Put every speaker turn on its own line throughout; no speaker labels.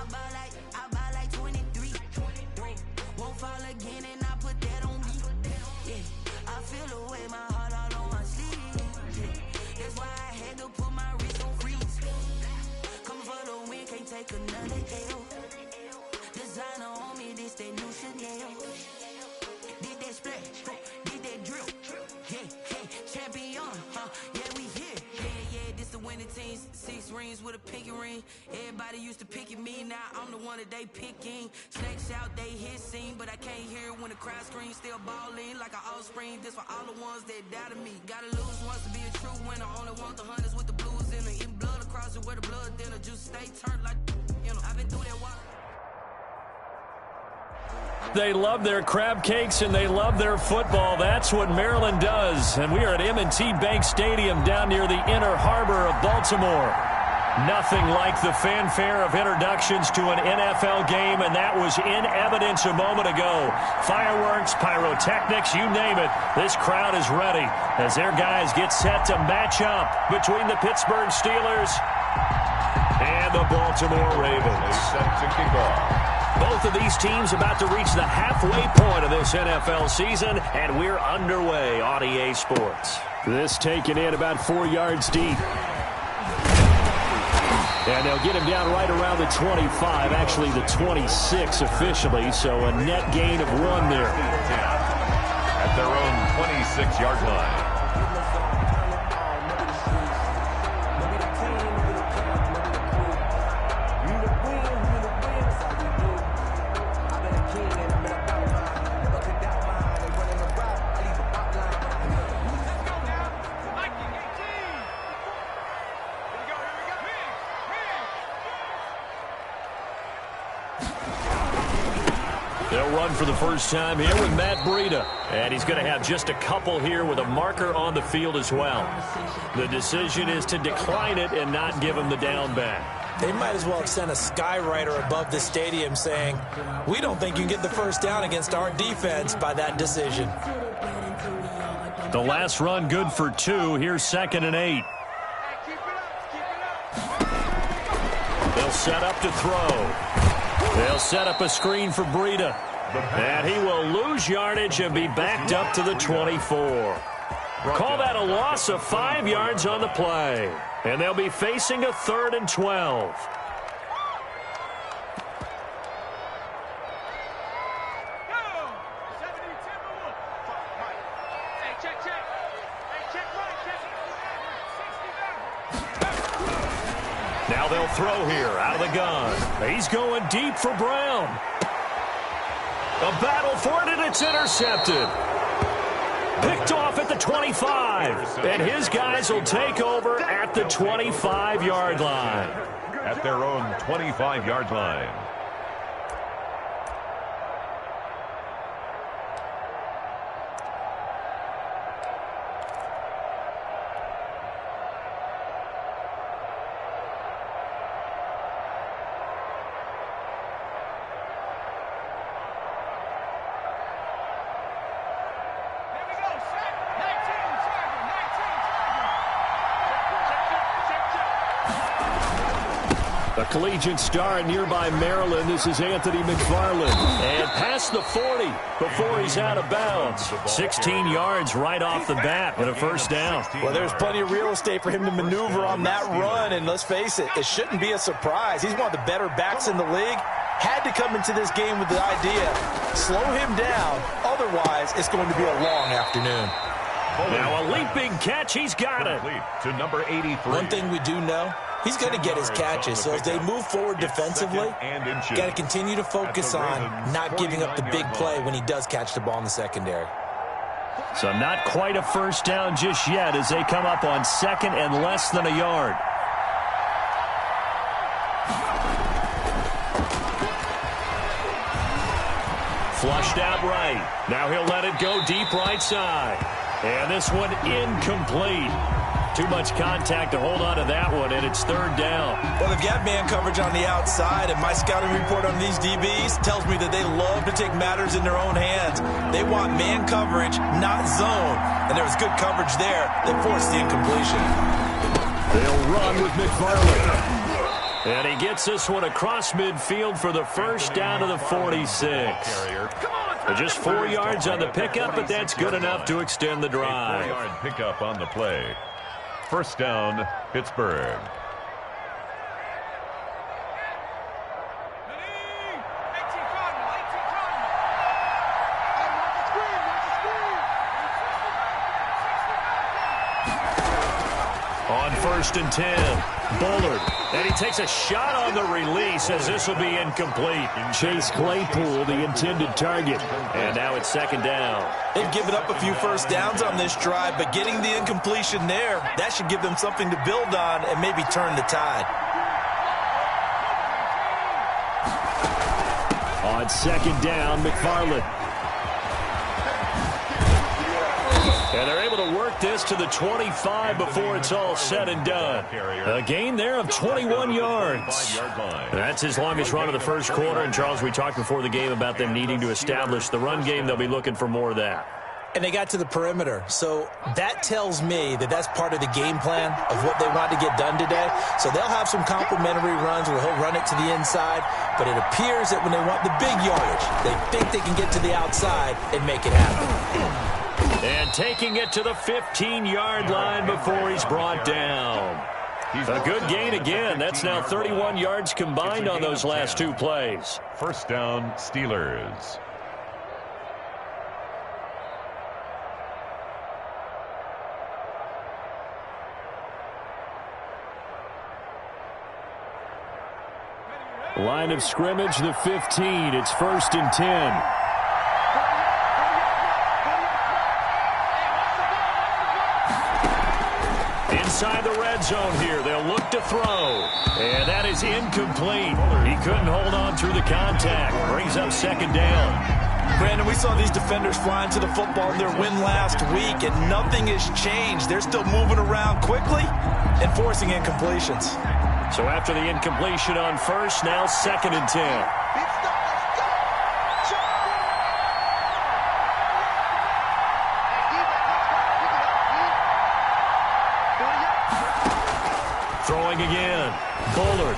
I buy like 23. Won't fall again and I put that on me. Yeah, I feel the way, my heart all on my sleeve. Yeah, that's why I had to put my wrist on freeze. Coming for the win, can't take another L. Designer on me, this that new Chanel. Did that splash, did that drill. Yeah, champion, yeah, we here. Yeah, this the winning team. 6 rings with a pinky ring. Everybody used to pick at me, now I'm the one that they picking. Snakes out, they hit scene, but I can't hear it when the crowd screams. Still balling like an offspring. This for all the ones that doubted me. Gotta lose once to be a true winner. Only want the hunters with the blues in it. Eating blood across it where the blood dinner. Just stay turned like, I've been through that water.
They love their crab cakes and they love their football. That's what Maryland does. And we are at M&T Bank Stadium down near the Inner Harbor of Baltimore. Nothing like the fanfare of introductions to an NFL game, and that was in evidence a moment ago. Fireworks, pyrotechnics, you name it. This crowd is ready as their guys get set to match up between the Pittsburgh Steelers and the Baltimore Ravens.
Set to kick off.
Both of these teams about to reach the halfway point of this NFL season, and we're underway on EA Sports. This taken in about 4 yards deep. And they'll get him down right around the 25, actually the 26 officially, so a net gain of 1 there.
At their own 26-yard line.
They'll run for the first time here with Matt Breida. And he's going to have just a couple here with a marker on the field as well. The decision is to decline it and not give him the down back.
They might as well have sent a skywriter above the stadium saying, we don't think you can get the first down against our defense by that decision.
The last run good for 2. Here's 2nd and 8. They'll set up to throw. They'll set up a screen for Breida. And he will lose yardage and be backed up to the 24. Call that a loss of 5 yards on the play. And they'll be facing a 3rd and 12. Now they'll throw here out of the gun. He's going deep for Brown. A battle for it, and it's intercepted. Picked off at the 25. And his guys will take over at the 25-yard line.
At their own 25-yard line.
A collegiate star in nearby Maryland. This is Anthony McFarland. And past the 40 before he's out of bounds. 16 yards right off the bat and a first down.
Well, there's plenty of real estate for him to maneuver on that run. And let's face it, it shouldn't be a surprise. He's one of the better backs in the league. Had to come into this game with the idea, slow him down. Otherwise, it's going to be a long afternoon.
Now a leaping catch. He's got it.
To number 83.
One thing we do know, he's going to get his catches. So as they move forward defensively, got to continue to focus on not giving up the big play when he does catch the ball in the secondary.
So not quite a first down just yet as they come up on 2nd and less than a yard. Flushed out right. Now he'll let it go deep right side. And this one incomplete. Too much contact to hold on to that one, and it's 3rd down.
Well, they've got man coverage on the outside, and my scouting report on these DBs tells me that they love to take matters in their own hands. They want man coverage, not zone. And there was good coverage there that forced the incompletion.
They'll run with McFarland. And he gets this one across midfield for the first down to the 46. Just 4 yards on the pickup, but that's good enough to extend the drive.
4-yard pickup on the play. First down, Pittsburgh.
On 1st and 10, Bullard. And he takes a shot on the release as this will be incomplete. Chase Claypool, the intended target. And now it's 2nd down.
They've given up a few first downs on this drive, but getting the incompletion there, that should give them something to build on and maybe turn the tide.
On 2nd down, McFarland. And they're able to work this to the 25 before it's all said and done. A gain there of 21 yards. That's his longest run of the first quarter. And, Charles, we talked before the game about them needing to establish the run game. They'll be looking for more of that.
And they got to the perimeter. So that tells me that that's part of the game plan of what they want to get done today. So they'll have some complimentary runs where he'll run it to the inside. But it appears that when they want the big yardage, they think they can get to the outside and make it happen.
And taking it to the 15-yard line before he's brought down. A good gain again. That's now 31 yards combined on those last 2 plays.
First down, Steelers.
Line of scrimmage, the 15. It's 1st and 10. Inside the red zone here. They'll look to throw. And that is incomplete. He couldn't hold on through the contact. Brings up 2nd down.
Brandon, we saw these defenders flying to the football in their win last week, and nothing has changed. They're still moving around quickly and forcing incompletions.
So after the incompletion on 1st, now 2nd and 10. Throwing again. Bullard.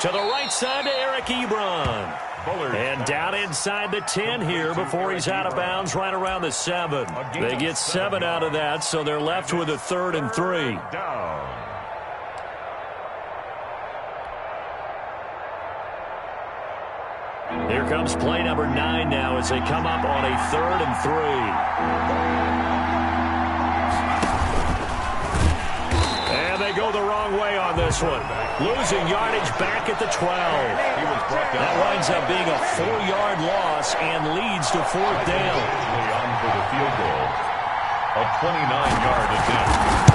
To the right side to Eric Ebron. Bullard. And down inside the 10 here before he's out of bounds right around the 7. They get 7 out of that, so they're left with a 3rd and 3.
Down.
Here comes play number 9 now as they come up on a 3rd and 3. And they go the wrong way on this one. Losing yardage back at the 12. That winds up being a 4-yard loss and leads to 4th down.
On for the field goal. A 29-yard attempt.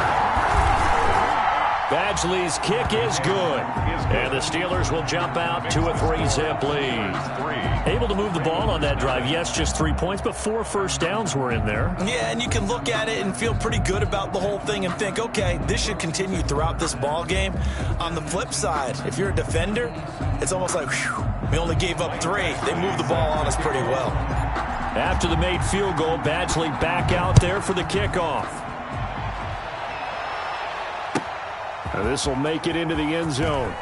Badgley's kick is good. And the Steelers will jump out to a 3-zip lead. Able to move the ball on that drive. Yes, just 3 points, but 4 first downs were in there.
Yeah, and you can look at it and feel pretty good about the whole thing and think, okay, this should continue throughout this ball game. On the flip side, if you're a defender, it's almost like, whew, we only gave up 3. They moved the ball on us pretty well.
After the made field goal, Badgley back out there for the kickoff. This will make it into the end zone.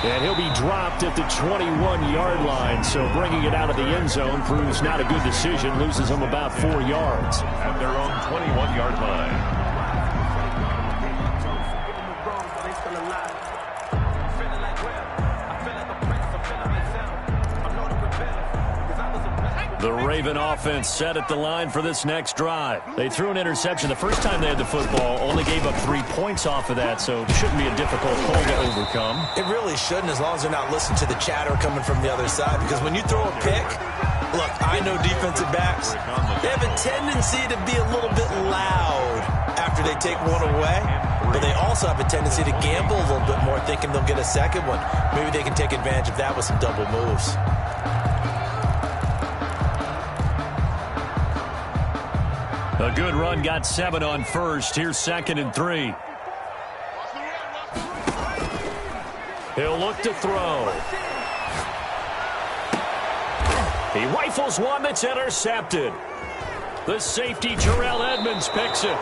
And he'll be dropped at the 21-yard line, so bringing it out of the end zone proves not a good decision. Loses him about 4 yards.
At their own 21-yard line.
The Raven offense set at the line for this next drive. They threw an interception the first time they had the football, only gave up 3 points off of that, so it shouldn't be a difficult hole to overcome.
It really shouldn't, as long as they're not listening to the chatter coming from the other side, because when you throw a pick, look, I know defensive backs, they have a tendency to be a little bit loud after they take one away, but they also have a tendency to gamble a little bit more, thinking they'll get a second one. Maybe they can take advantage of that with some double moves.
A good run got 7 on 1st. Here's 2nd and 3. He'll look to throw. He rifles one that's intercepted. The safety, Terrell Edmonds, picks it.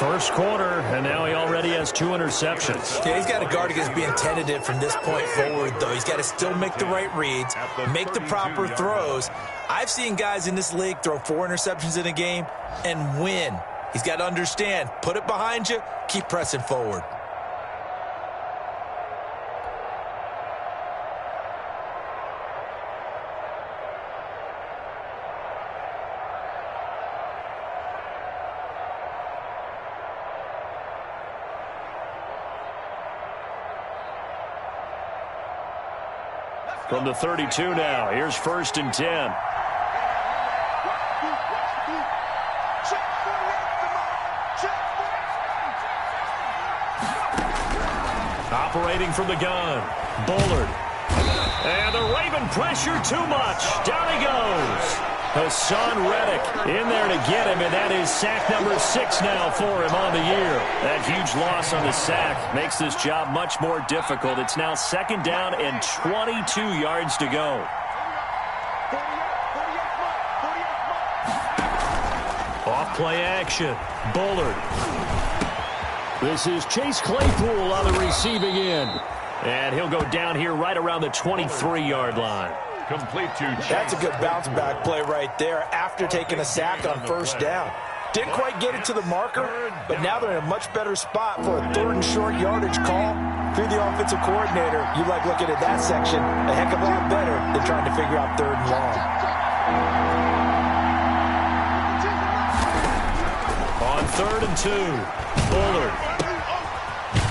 First quarter, and now he already has 2 interceptions.
Yeah, he's got to guard against being tentative from this point forward, though. He's got to still make the right reads, make the proper throws. I've seen guys in this league throw 4 interceptions in a game and win. He's got to understand, put it behind you, keep pressing forward.
From the 32 now, here's 1st and 10. Operating from the gun, Bullard. And the Raven pressure too much. Down he goes. Hassan Reddick in there to get him, and that is sack number 6 now for him on the year. That huge loss on the sack makes this job much more difficult. It's now 2nd down and 22 yards to go. Off play action, Bullard. This is Chase Claypool on the receiving end. And he'll go down here right around the 23-yard line.
Complete to Chase.
That's a good bounce-back play right there after taking a sack on 1st down. Didn't quite get it to the marker, but now they're in a much better spot for a 3rd and short yardage call. If you're the offensive coordinator, you like looking at that section a heck of a lot better than trying to figure out 3rd and long.
On 3rd and 2, Bullard.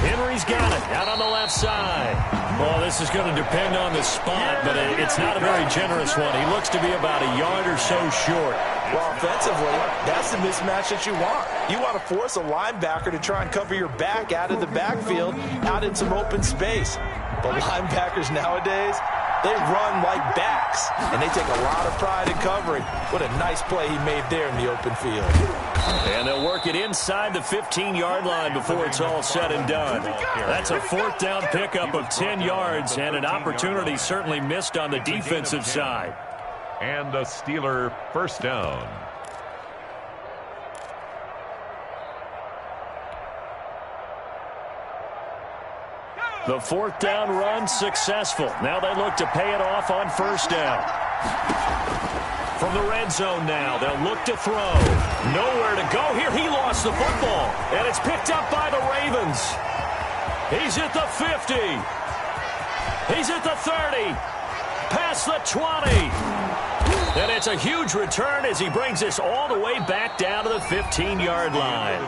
Henry's got it out on the left side. Well, this is going to depend on the spot, but it's not a very generous one. He looks to be about a yard or so short.
Well, offensively, that's the mismatch that you want. You want to force a linebacker to try and cover your back out of the backfield, out in some open space. But linebackers nowadays, they run like backs, and they take a lot of pride in covering. What a nice play he made there in the open field.
And they'll work it inside the 15-yard line before it's all said and done. That's a 4th down pickup of 10 yards and an opportunity certainly missed on the defensive side.
And a Steeler 1st down.
The 4th down run successful. Now they look to pay it off on 1st down. From the red zone now, they'll look to throw. Nowhere to go here. He lost the football, and it's picked up by the Ravens. He's at the 50. He's at the 30. Past the 20. And it's a huge return as he brings this all the way back down to the 15-yard line.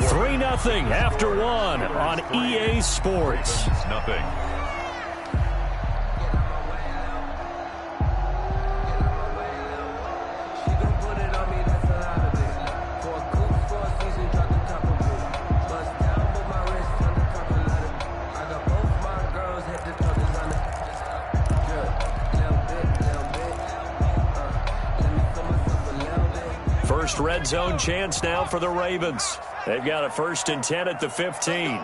3-0 after 1 on EA Sports.
Nothing.
First red zone chance now for the Ravens. They've got a 1st and 10 at the 15.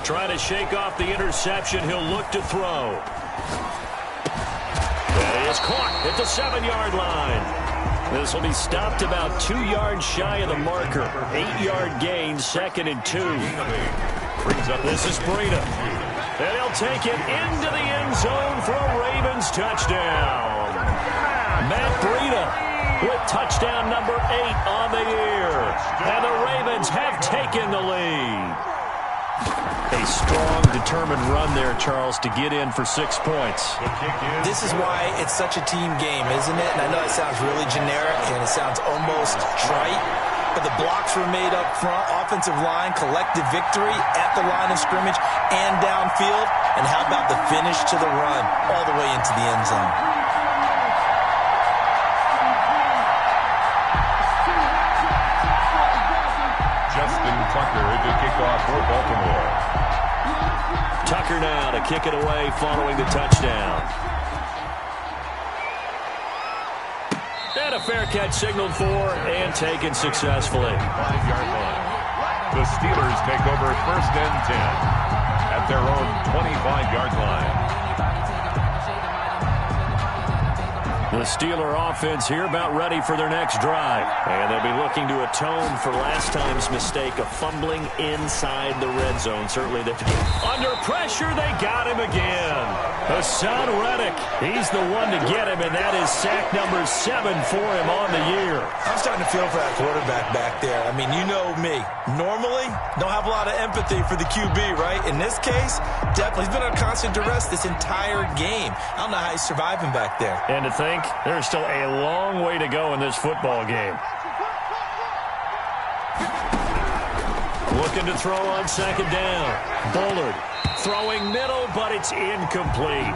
Trying to shake off the interception. He'll look to throw. That is caught at the 7-yard line. This will be stopped about 2 yards shy of the marker. 8-yard gain, 2nd and 2.
Brings up
this is Breida. And he'll take it into the end zone for a Ravens touchdown. Matt Breida with touchdown number 8 on the year. And the Ravens have taken the lead. A strong, determined run there, Charles, to get in for 6 points.
This is why it's such a team game, isn't it? And I know it sounds really generic and it sounds almost trite, but the blocks were made up front, offensive line, collective victory at the line of scrimmage and downfield. And how about the finish to the run all the way into the end zone?
Justin Tucker to kick off for Baltimore.
Tucker now to kick it away following the touchdown. And a fair catch signaled for and taken successfully.
5-yard line. The Steelers take over 1st and 10 at their own 25-yard line.
The Steeler offense here about ready for their next drive. And they'll be looking to atone for last time's mistake of fumbling inside the red zone. Certainly they under pressure, they got him again. Hassan Reddick, he's the one to get him, and that is sack number 7 for him on the year.
I'm starting to feel for that quarterback back there. I mean, you know me. Normally, don't have a lot of empathy for the QB, right? In this case, definitely. He's been under constant duress this entire game. I don't know how he's surviving back there.
And to think, there's still a long way to go in this football game. Looking to throw on 2nd down. Bullard throwing middle, but it's incomplete.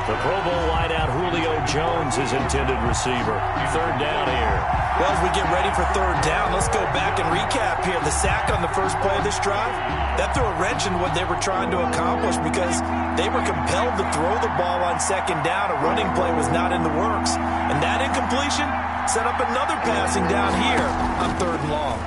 The Pro Bowl wideout Julio Jones is intended receiver. 3rd down here.
Well, as we get ready for 3rd down, let's go back and recap here. The sack on the first play of this drive, that threw a wrench in what they were trying to accomplish because they were compelled to throw the ball on 2nd down. A running play was not in the works. And that incompletion set up another passing down here on 3rd and long.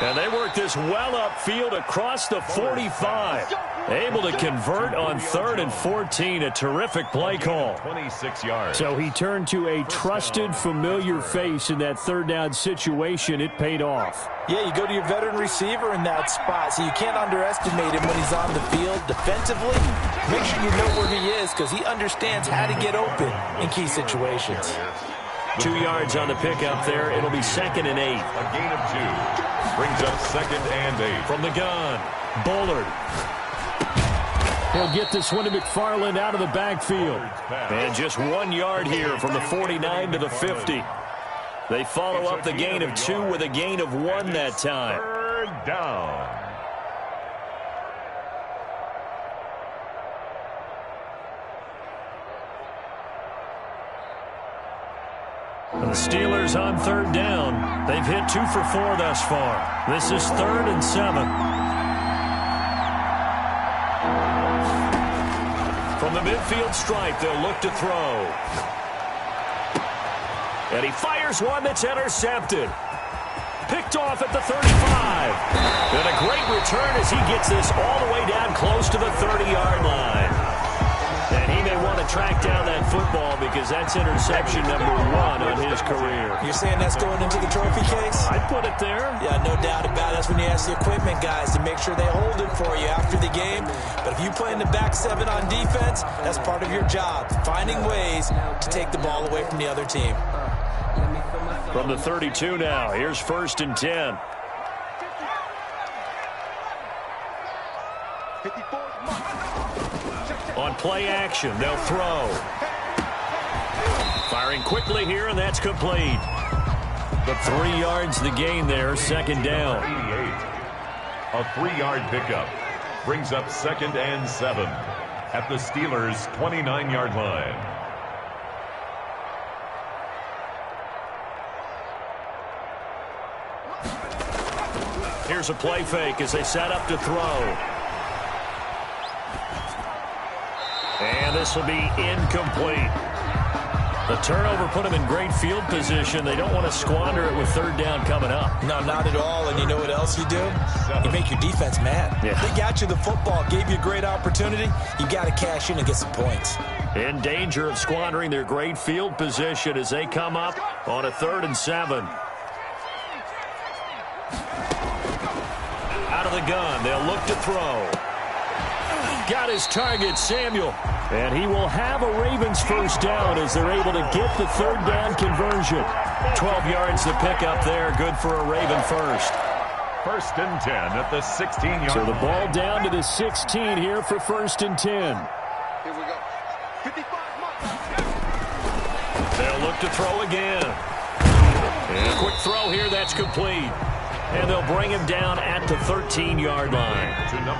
And they work this well upfield across the 45. Able to convert on 3rd and 14. A terrific play call.
26 yards.
So he turned to a trusted, familiar face in that 3rd down situation. It paid off.
Yeah, you go to your veteran receiver in that spot, so you can't underestimate him when he's on the field defensively. Make sure you know where he is because he understands how to get open in key situations.
2 yards on the pickup there. It'll be 2nd and 8.
A gain of 2. Brings up 2nd and 8.
From the gun, Bullard. He'll get this one to McFarland out of the backfield. And just 1 yard here from the 49 to the 50. They follow up the gain of 2 with a gain of 1 that time.
3rd down.
The Steelers on 3rd down. They've hit 2 for 4 thus far. This is 3rd and 7. From the midfield stripe, they'll look to throw. And he fires one that's intercepted. Picked off at the 35. And a great return as he gets this all the way down close to the 30-yard line. And he may want to track down that football because that's interception number 1 on his career.
You're saying that's going into the trophy case?
I'd put it there.
Yeah, no doubt about it. That's when you ask the equipment guys to make sure they hold it for you after the game. But if you play in the back 7 on defense, that's part of your job, finding ways to take the ball away from the other team.
From the 32 now, here's 1st and 10. On play action, they'll throw. Firing quickly here, and that's complete. But 3 yards the gain there, 2nd down.
A 3-yard pickup brings up 2nd and 7 at the Steelers' 29-yard line.
Here's a play fake as they set up to throw. And this will be incomplete. The turnover put them in great field position. They don't want to squander it with 3rd down coming up.
No, not at all. And you know what else you do? You make your defense mad.
Yeah.
They got you the football, gave you a great opportunity. You got to cash in and get some points.
In danger of squandering their great field position as they come up on a 3rd and 7. Out of the gun, they'll look to throw. Got his target, Samuel. And he will have a Ravens 1st down as they're able to get the 3rd down conversion. 12 yards to pick up there. Good for a Raven 1st.
1st and 10 at the 16-yard line.
So the ball down to the 16 here for 1st and 10.
Here we go. 55.
They'll look to throw again. And a quick throw here, that's complete. And they'll bring him down at the 13-yard line.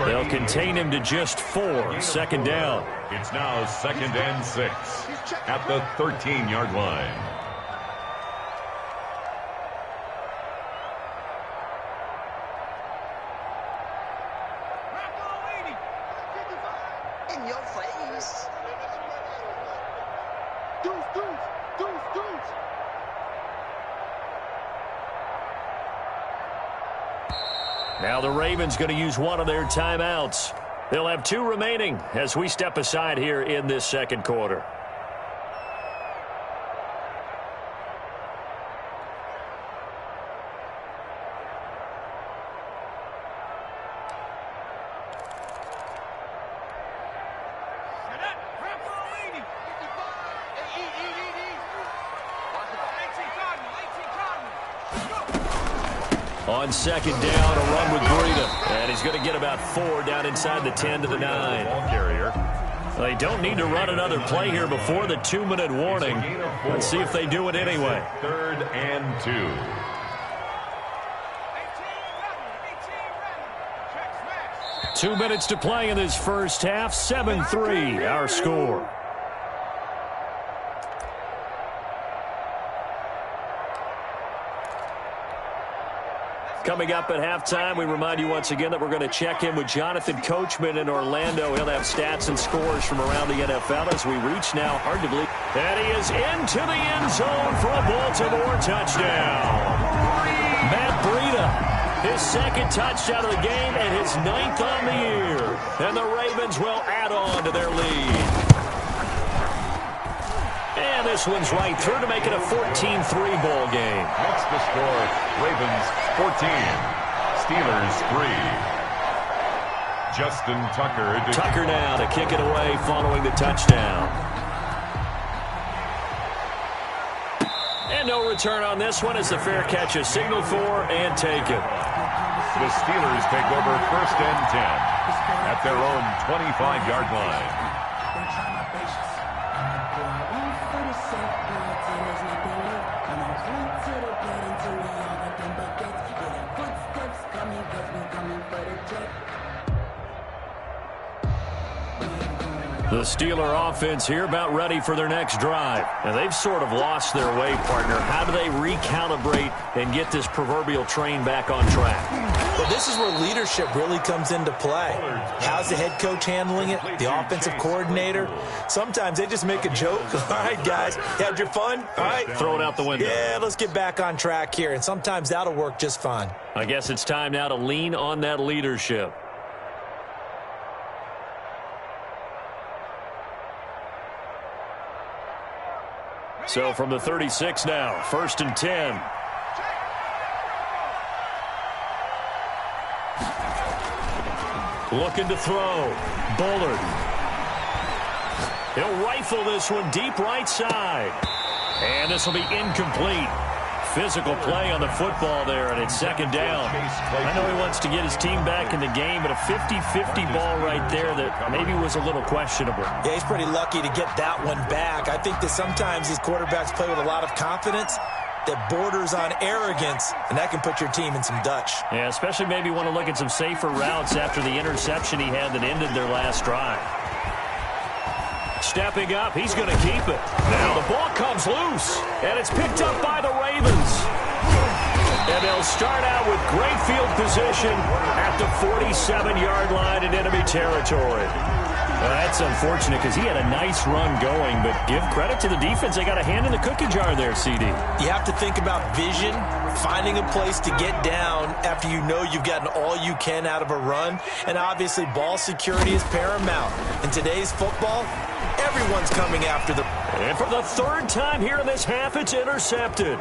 They'll contain him to just 4, 2nd down.
It's now 2nd and 6 at the 13-yard line.
In your face.
Now the Ravens going to use one of their timeouts. They'll have 2 remaining as we step aside here in this second quarter. On second down, a run with Breida. And he's going to get about 4 down inside the 10 to the 9. They don't need to run another play here before the 2-minute warning. Let's see if they do it anyway.
3rd and 2.
Two minutes to play in this first half. 7-3, our score. Coming up at halftime, we remind you once again that we're going to check in with Jonathan Coachman in Orlando. He'll have stats and scores from around the NFL as we reach now, hard to believe. And he is into the end zone for a Baltimore touchdown. Matt Breida, his second touchdown of the game and his 9th on the year. And the Ravens will add on to their lead. And this one's right through to make it a 14-3 ball game.
Next to score, Ravens 14, Steelers 3. Justin Tucker.
Tucker now to kick it away following the touchdown. And no return on this one as the fair catch is signaled for and taken.
The Steelers take over 1st and 10 at their own 25-yard line.
The Steeler offense here about ready for their next drive. And they've sort of lost their way, partner. How do they recalibrate and get this proverbial train back on track?
Well, this is where leadership really comes into play. How's the head coach handling it? The offensive coordinator? Sometimes they just make a joke. All right, guys, you had your fun? All right.
Throw it out the window.
Yeah, let's get back on track here. And sometimes that'll work just fine.
I guess it's time now to lean on that leadership. So from the 36 now, 1st and 10. Looking to throw. Bullard. He'll rifle this one deep right side. And this will be incomplete. Physical play on the football there, and it's 2nd down. I know he wants to get his team back in the game, but a 50-50 ball right there that maybe was a little questionable.
Yeah, he's pretty lucky to get that one back. I think that sometimes these quarterbacks play with a lot of confidence that borders on arrogance, and that can put your team in some Dutch.
Yeah, especially maybe want to look at some safer routes after the interception he had that ended their last drive. Stepping up, he's going to keep it. Now the ball comes loose, and it's picked up by the Ravens. And they'll start out with great field position at the 47-yard line in enemy territory. Well, that's unfortunate because he had a nice run going, but give credit to the defense. They got a hand in the cookie jar there, CD.
You have to think about vision, finding a place to get down after you know you've gotten all you can out of a run, and obviously ball security is paramount. In today's football, everyone's coming after the...
And for the 3rd time here in this half, it's intercepted.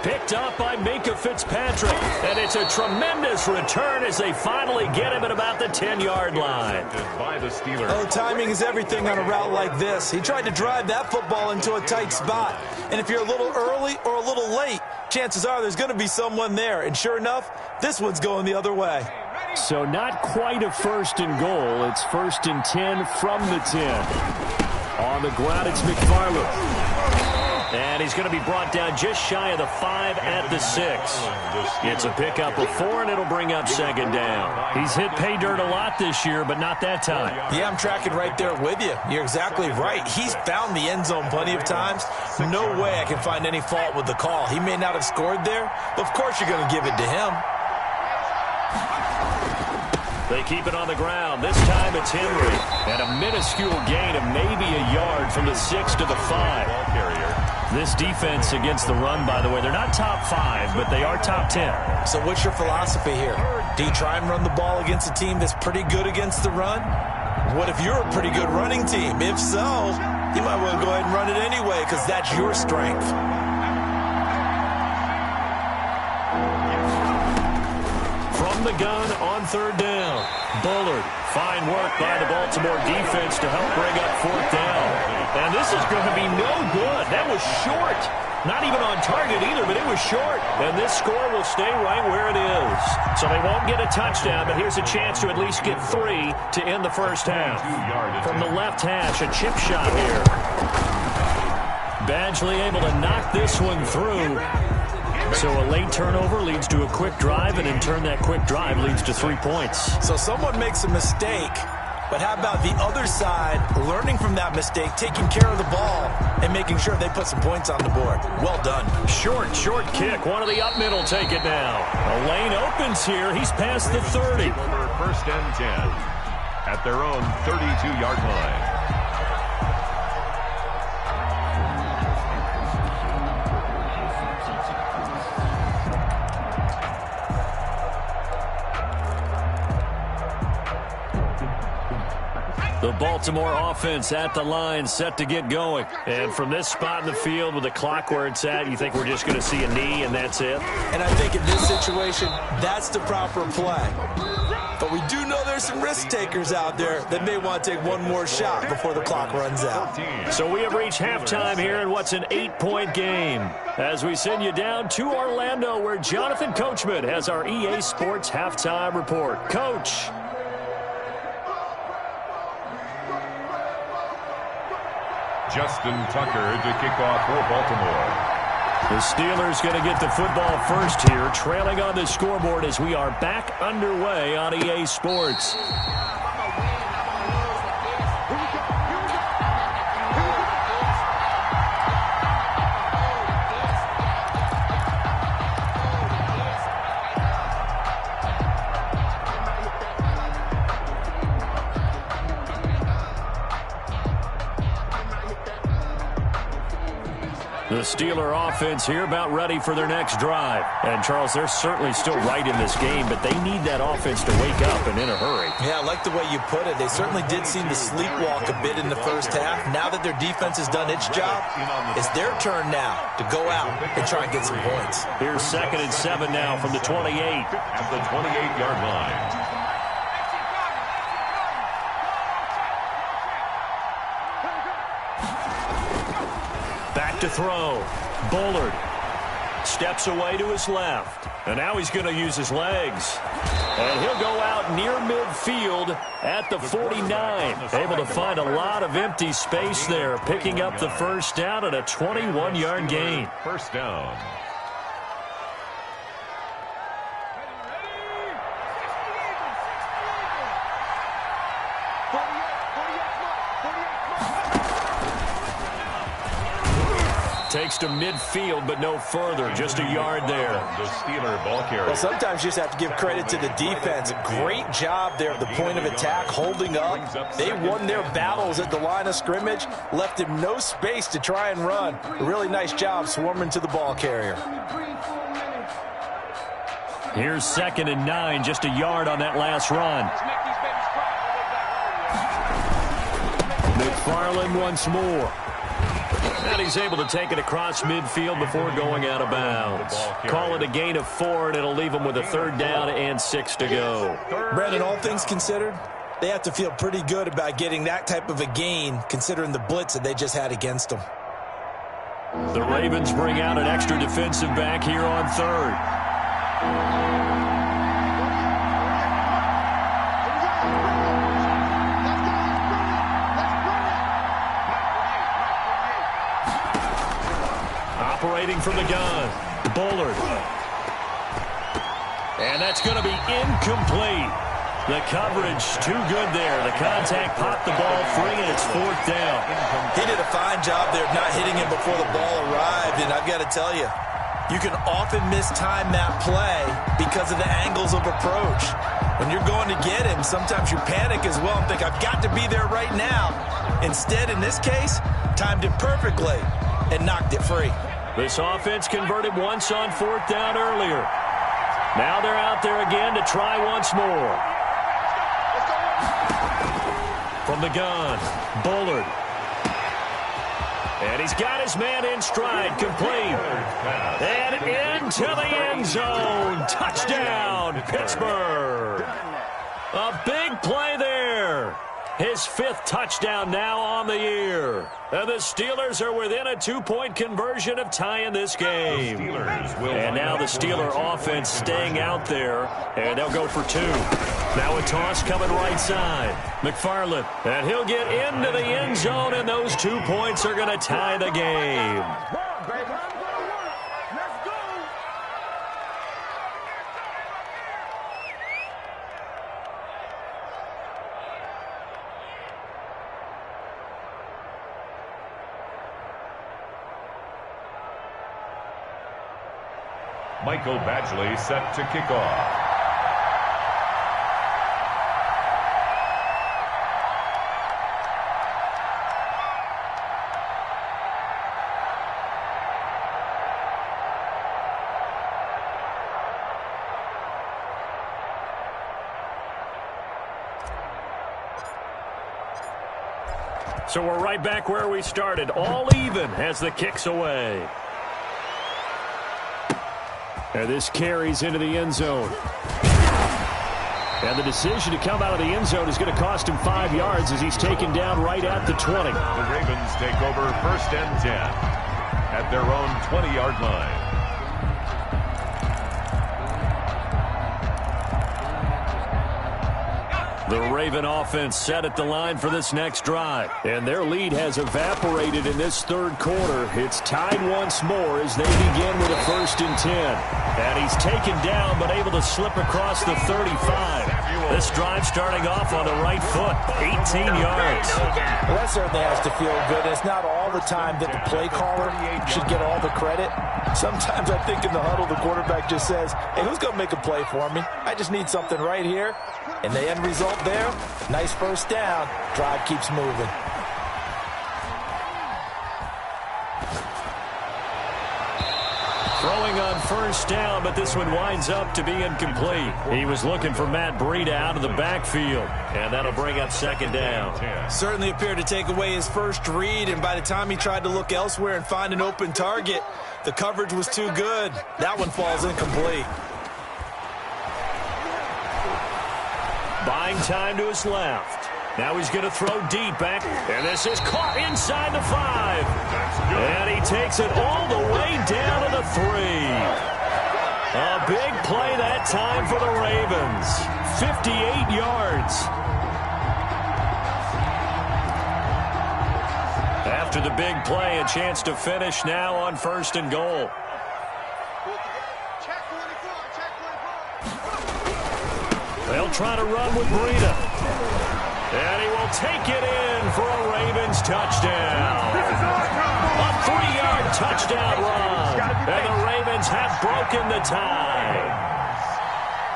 Picked up by Minkah Fitzpatrick. And it's a tremendous return as they finally get him at about the 10-yard line.
By the Steelers.
Oh, timing is everything on a route like this. He tried to drive that football into a tight spot. And if you're a little early or a little late, chances are there's going to be someone there. And sure enough, this one's going the other way.
So not quite a 1st and goal. It's 1st and 10 from the 10. On the ground, it's McFarland. And he's going to be brought down just shy of the 5 at the 6. It's a pickup of 4, and it'll bring up 2nd down. He's hit pay dirt a lot this year, but not that time.
Yeah, I'm tracking right there with you. You're exactly right. He's found the end zone plenty of times. No way I can find any fault with the call. He may not have scored there, but of course you're going to give it to him.
They keep it on the ground. This time it's Henry. And a minuscule gain of maybe a yard from the 6 to the 5.
Ball carrier.
This defense against the run, by the way, they're not top 5, but they are top 10.
So what's your philosophy here? Do you try and run the ball against a team that's pretty good against the run? What if you're a pretty good running team? If so, you might want to go ahead and run it anyway because that's your strength.
From the gun on 3rd down. Bullard. Fine work by the Baltimore defense to help bring up 4th down. And this is going to be no good. That was short. Not even on target either, but it was short. And this score will stay right where it is. So they won't get a touchdown, but here's a chance to at least get 3 to end the first half. From the left hash, a chip shot here. Badgley able to knock this one through. So a late turnover leads to a quick drive, and in turn that quick drive leads to 3 points.
So someone makes a mistake, but how about the other side learning from that mistake, taking care of the ball, and making sure they put some points on the board? Well done.
Short kick. One of the up middle take it now. A lane opens here. He's past the 30.
First and 10 at their own 32-yard line.
The Baltimore offense at the line, set to get going. And from this spot in the field with the clock where it's at, you think we're just going to see a knee and that's it?
And I think in this situation, that's the proper play. But we do know there's some risk takers out there that may want to take one more shot before the clock runs out.
So we have reached halftime here in what's an 8-point game. As we send you down to Orlando, where Jonathan Coachman has our EA Sports halftime report. Coach.
Justin Tucker to kick off for Baltimore.
The Steelers going to get the football first here, trailing on the scoreboard as we are back underway on EA Sports. The Steeler offense here about ready for their next drive. And, Charles, they're certainly still right in this game, but they need that offense to wake up and in a hurry.
Yeah, I like the way you put it. They certainly did seem to sleepwalk a bit in the first half. Now that their defense has done its job, it's their turn now to go out and try and get some points.
Here's 2nd and 7 now from the 28.
At the 28-yard line.
Back to throw. Bullard steps away to his left. And now he's going to use his legs. And he'll go out near midfield at the 49. Able to find a lot of empty space there, picking up the first down and a 21-yard gain.
First down.
Takes to midfield, but no further. Just a yard there.
The Steeler ball carrier.
Well, sometimes you just have to give credit to the defense. Great job there at the point of attack, holding up. They won their battles at the line of scrimmage, left him no space to try and run. A really nice job swarming to the ball carrier.
Here's 2nd and 9, just a yard on that last run. McFarland once more. And he's able to take it across midfield before going out of bounds. Call it a gain of 4, and it'll leave him with a 3rd down and 6 to go.
Brandon, all things considered, they have to feel pretty good about getting that type of a gain, considering the blitz that they just had against them.
The Ravens bring out an extra defensive back here on 3rd. Operating from the gun, Bullard. And that's going to be incomplete. The coverage too good there. The contact popped the ball free, and it's 4th down.
He did a fine job there of not hitting him before the ball arrived, and I've got to tell you, You can often mistime that play because of the angles of approach. When you're going to get him, sometimes you panic as well and think, I've got to be there right now. Instead, in this case, timed it perfectly and knocked it free.
This offense converted once on 4th down earlier. Now they're out there again to try once more. From the gun, Bullard. And he's got his man in stride, complete. And into the end zone. Touchdown, Pittsburgh. A big play there. His 5th touchdown now on the year. And the Steelers are within a 2-point conversion of tying this game. And now the Steeler offense staying out there. And they'll go for 2. Now a toss coming right side. McFarland. And he'll get into the end zone, and those 2 points are going to tie the game.
Michael Badgley set to kick off.
So we're right back where we started, all even as the kick's away. And this carries into the end zone. And the decision to come out of the end zone is going to cost him 5 yards as he's taken down right at the 20.
The Ravens take over 1st and 10 at their own 20-yard line.
The Raven offense set at the line for this next drive. And their lead has evaporated in this 3rd quarter. It's tied once more as they begin with a 1st and 10. And he's taken down but able to slip across the 35. This drive starting off on the right foot, 18 yards.
Well, that certainly has to feel good. It's not all the time that the play caller should get all the credit. Sometimes I think in the huddle the quarterback just says, hey, who's going to make a play for me? I just need something right here. And the end result there, nice 1st down. Drive keeps moving.
Throwing on 1st down, but this one winds up to be incomplete. He was looking for Matt Breida out of the backfield, and that'll bring up 2nd down.
Certainly appeared to take away his first read, and by the time he tried to look elsewhere and find an open target, the coverage was too good. That one falls incomplete.
Buying time to his left. Now he's going to throw deep back, and this is caught inside the 5. And he takes it all the way down to the 3. A big play that time for the Ravens. 58 yards. After the big play, a chance to finish now on 1st and goal. They'll try to run with Breida. And he will take it in for a Ravens touchdown. A 3-yard touchdown run. And the Ravens have broken the tie.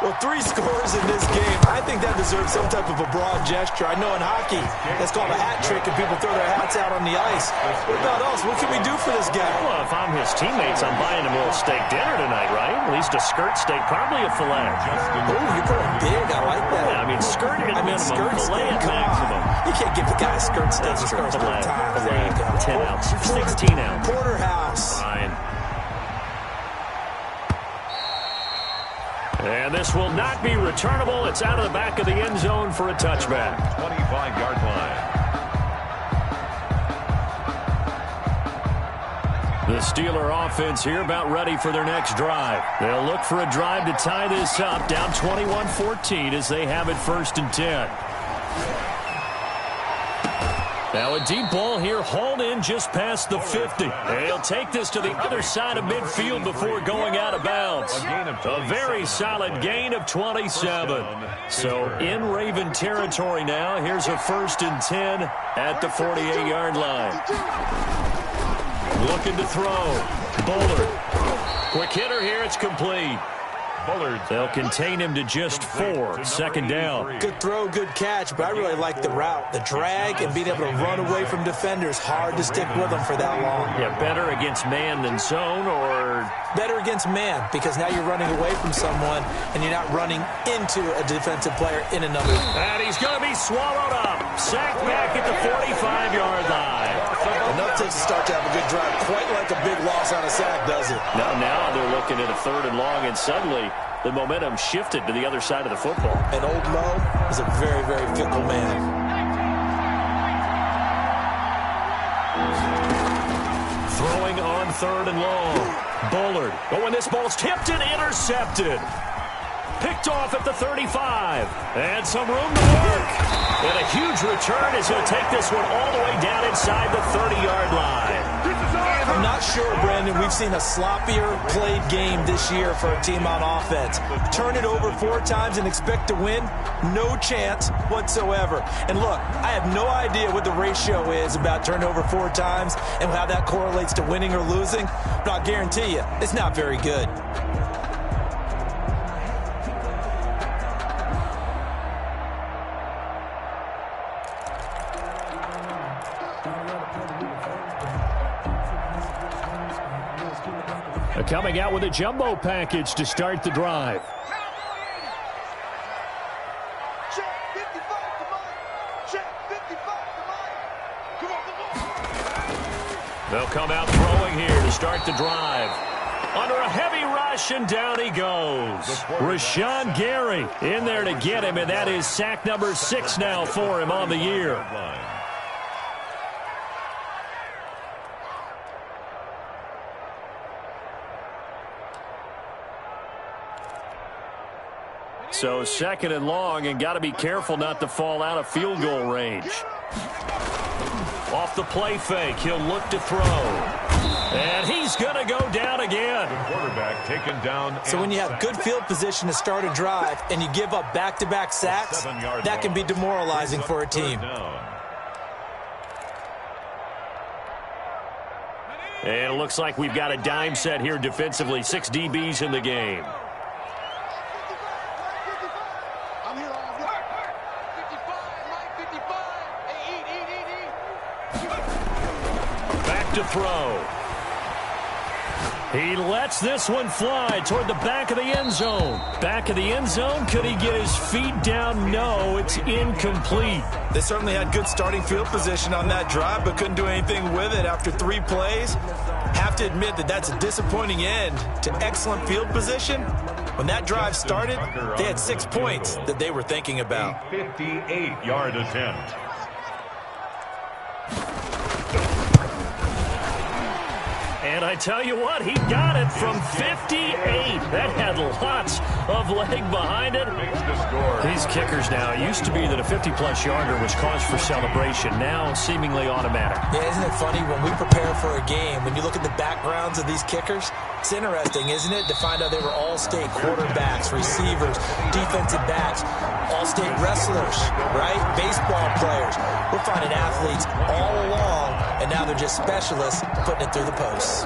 Well, 3 scores in this game. I think that deserves some type of a broad gesture. I know in hockey, that's called a hat trick, and people throw their hats out on the ice. What about us? What can we do for this guy?
Well, if I'm his teammates, I'm buying him a little steak dinner tonight, right? At least a skirt steak, probably a filet.
Oh, you're going big. I like that.
Yeah, I mean, skirt at minimum,
skirt
filet
steak,
at maximum.
You can't give the guy a skirt steak.
Filet, 10 ounce, 16 ounce.
Porterhouse.
Fine. And this will not be returnable. It's out of the back of the end zone for a touchback.
25-yard line.
The Steeler offense here about ready for their next drive. They'll look for a drive to tie this up, down 21-14 as they have it 1st and 10. Now a deep ball here, hauled in just past the 50. And he'll take this to the other side of midfield before going out of bounds. A very solid gain of 27. So in Raven territory now, here's a 1st and 10 at the 48-yard line. Looking to throw. Bullard. Quick hitter here. It's complete. They'll contain him to just 4. Second down.
Good throw, good catch, but I really like the route. The drag and being able to run away from defenders. Hard to stick with them for that long.
Yeah, better against man than zone, or?
Better against man, because now you're running away from someone and you're not running into a defensive player in another.
And he's going to be swallowed up. Sacked back at the 45-yard line.
Enough to start to have a good drive. Quite like a big loss on a sack, does it?
Now they're looking at a 3rd and long, and suddenly the momentum shifted to the other side of the football.
And old Mo is a very, very fickle man.
Throwing on 3rd and long. Bullard. Oh, and this ball's tipped and intercepted. Picked off at the 35. And some room to work. And a huge return is going to take this one all the way down inside the 30-yard line.
I'm not sure, Brandon, we've seen a sloppier played game this year for a team on offense. Turn it over 4 times and expect to win? No chance whatsoever. And look, I have no idea what the ratio is about turning over 4 times and how that correlates to winning or losing, but I'll guarantee you, it's not very good.
Coming out with a jumbo package to start the drive.
Check 55 to Mike. Check 55 to Mike. Come on.
They'll come out throwing here to start the drive. Under a heavy rush, and down he goes. Rashawn Gary in there to get him, and that is sack number 6 now for him on the year. So 2nd and long, and got to be careful not to fall out of field goal range. Off the play fake, he'll look to throw. And he's going to go down again.
The quarterback taken down.
So when you have good field position to start a drive and you give up back-to-back sacks, that can be demoralizing for a team.
And it looks like we've got a dime set here defensively. 6 DBs in the game. To throw. He lets this one fly toward the back of the end zone. Back of the end zone. Could he get his feet down? No, it's incomplete.
They certainly had good starting field position on that drive, but couldn't do anything with it after 3 plays. Have to admit that that's a disappointing end to excellent field position. When that drive started, they had 6 points that they were thinking about.
58-yard attempt.
And I tell you what, he got it from 58. That had lots of leg behind it. These kickers now, it used to be that a 50-plus yarder was cause for celebration. Now seemingly automatic.
Yeah, isn't it funny when we prepare for a game, when you look at the backgrounds of these kickers, it's interesting, isn't it, to find out they were all-state quarterbacks, receivers, defensive backs, all-state wrestlers, right? Baseball players. We're finding athletes all along, and now they're just specialists putting it through the posts.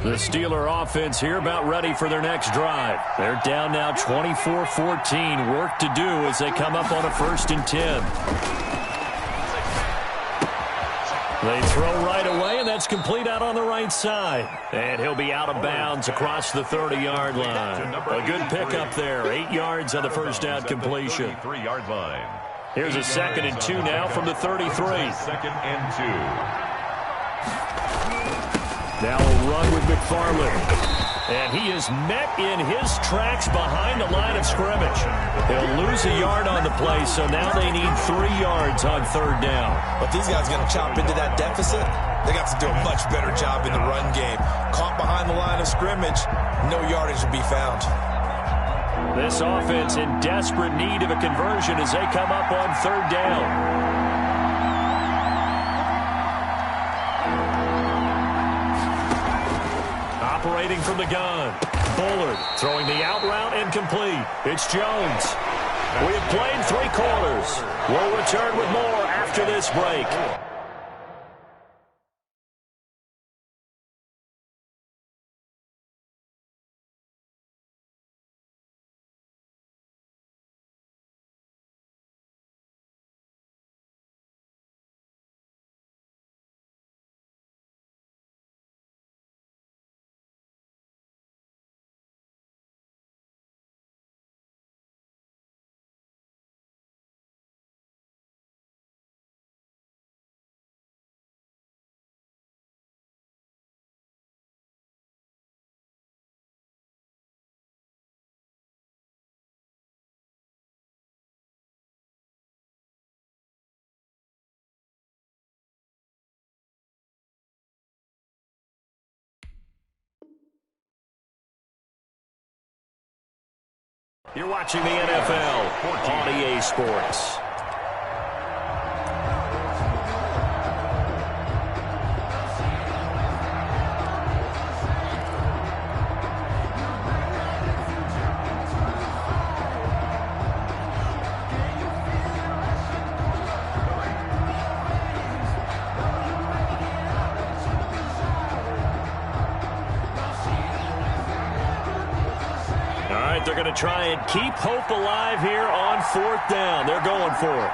The Steeler offense here about ready for their next drive. They're down now 24-14. Work to do as they come up on a 1st and 10. They throw right away, and that's complete out on the right side. And he'll be out of bounds across the 30-yard line. A good pickup there. 8 yards on the first down completion.
3-yard line.
Here's a 2nd and 2 now from the 33.
2nd and 2.
Now we'll run with McFarland. And he is met in his tracks behind the line of scrimmage. He'll lose a yard on the play, so now they need 3 yards on 3rd down.
But these guys are going to chop into that deficit. They got to do a much better job in the run game. Caught behind the line of scrimmage, no yardage to be found.
This offense in desperate need of a conversion as they come up on 3rd down. Operating from the gun. Bullard throwing the out route incomplete. It's Jones. We have played 3 quarters. We'll return with more after this break. You're watching the NFL on EA Sports. They're going to try and keep hope alive here on 4th down. They're going for it.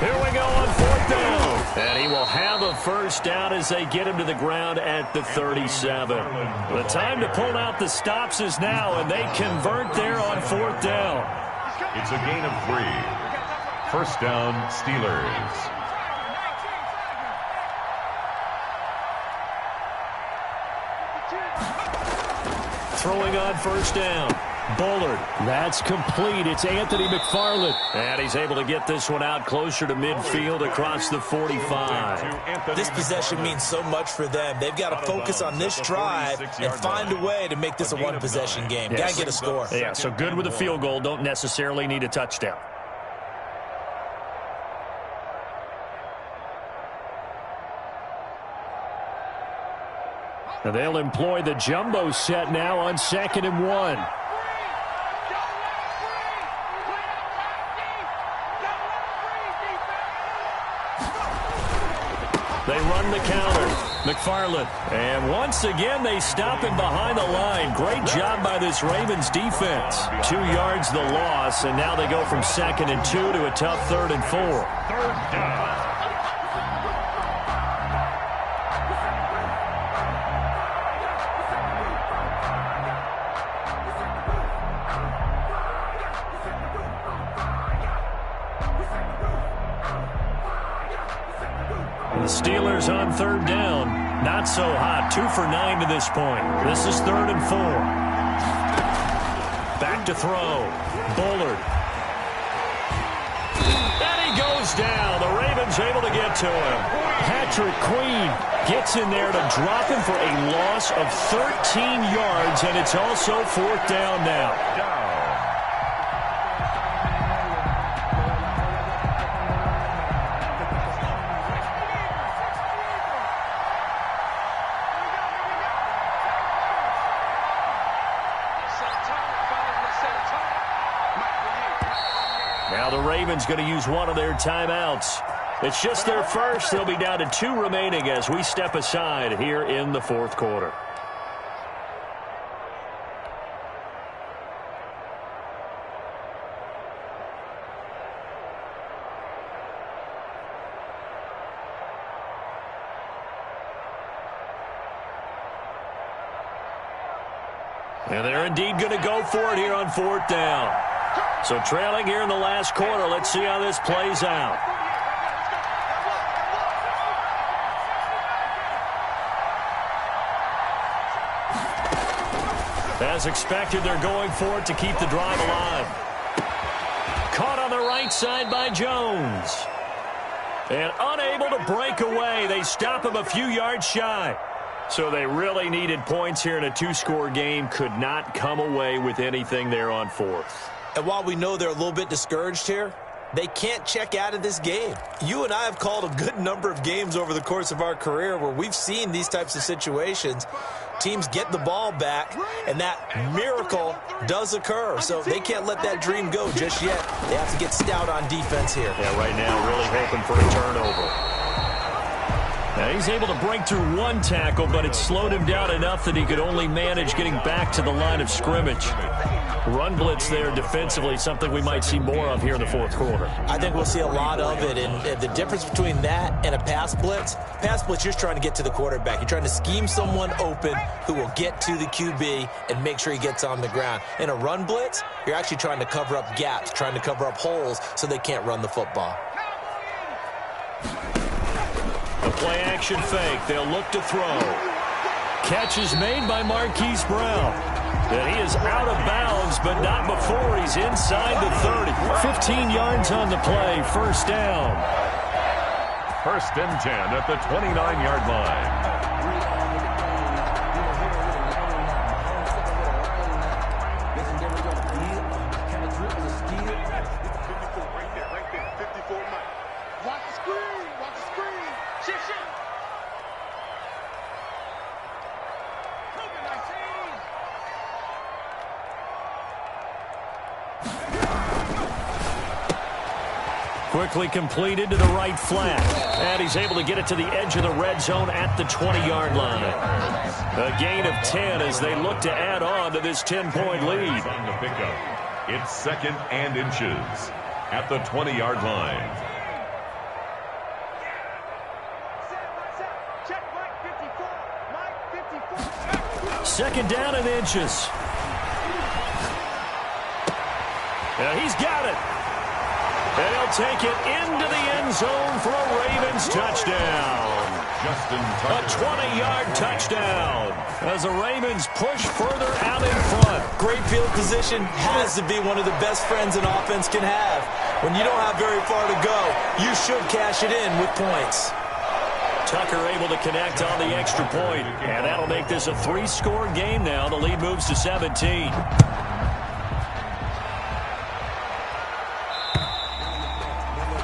Here we go on 4th down. And he will have a first down as they get him to the ground at the 37. The time to pull out the stops is now, and they convert there on 4th down.
It's a gain of 3. First down, Steelers.
Throwing on first down. Bullard. That's complete. It's Anthony McFarland. And he's able to get this one out closer to midfield across the 45.
This possession means so much for them. They've got to focus on this drive and find a way to make this a one-possession game. Got to get a score.
Yeah, so good with a field goal. Don't necessarily need a touchdown. Now they'll employ the jumbo set now on 2nd and 1. They run the counter. McFarland. And once again, they stop him behind the line. Great job by this Ravens defense. 2 yards the loss, and now they go from 2nd and 2 to a tough 3rd and 4.
3rd down.
The Steelers on 3rd down. Not so hot. 2 for 9 to this point. This is 3rd and 4. Back to throw. Bullard. And he goes down. The Ravens able to get to him. Patrick Queen gets in there to drop him for a loss of 13 yards, and it's also 4th down now. Now the Ravens going to use one of their timeouts. It's just their first. They'll be down to 2 remaining as we step aside here in the 4th quarter. And they're indeed going to go for it here on 4th down. So trailing here in the last quarter. Let's see how this plays out. As expected, they're going for it to keep the drive alive. Caught on the right side by Jones. And unable to break away. They stop him a few yards shy. So they really needed points here in a 2-score game. Could not come away with anything there on 4th.
And while we know they're a little bit discouraged here, They can't check out of this game. You and I have called a good number of games over the course of our career where we've seen these types of situations. Teams get the ball back, and that miracle does occur. So they can't let that dream go just yet. They have to get stout on defense here.
Yeah, right now really hoping for a turnover. Now he's able to break through one tackle, but it slowed him down enough that he could only manage getting back to the line of scrimmage. Run blitz there defensively, something we might see more of here in the fourth quarter.
I think we'll see a lot of it, and the difference between that and a pass blitz, you're just trying to get to the quarterback. You're trying to scheme someone open who will get to the QB and make sure he gets on the ground. In a run blitz, you're actually trying to cover up gaps, trying to cover up holes so they can't run the football.
A play-action fake. They'll look to throw. Catch is made by Marquise Brown. And he is out of bounds, but not before he's inside the 30. 15 yards on the play. First down.
First and 10 at the 29-yard line.
Quickly completed to the right flat. And he's able to get it to the edge of the red zone at the 20-yard line. A gain of 10 as they look to add on to this 10-point lead.
On the pickup. It's second and inches at the 20-yard line.
Second down and inches. Yeah, he's got it. And he'll take it into the end zone for a Ravens touchdown. A 20-yard touchdown as the Ravens push further out in front.
Great field position has to be one of the best friends an offense can have. When you don't have very far to go, you should cash it in with points.
Tucker able to connect on the extra point, and that'll make this a 3-score game now. The lead moves to 17.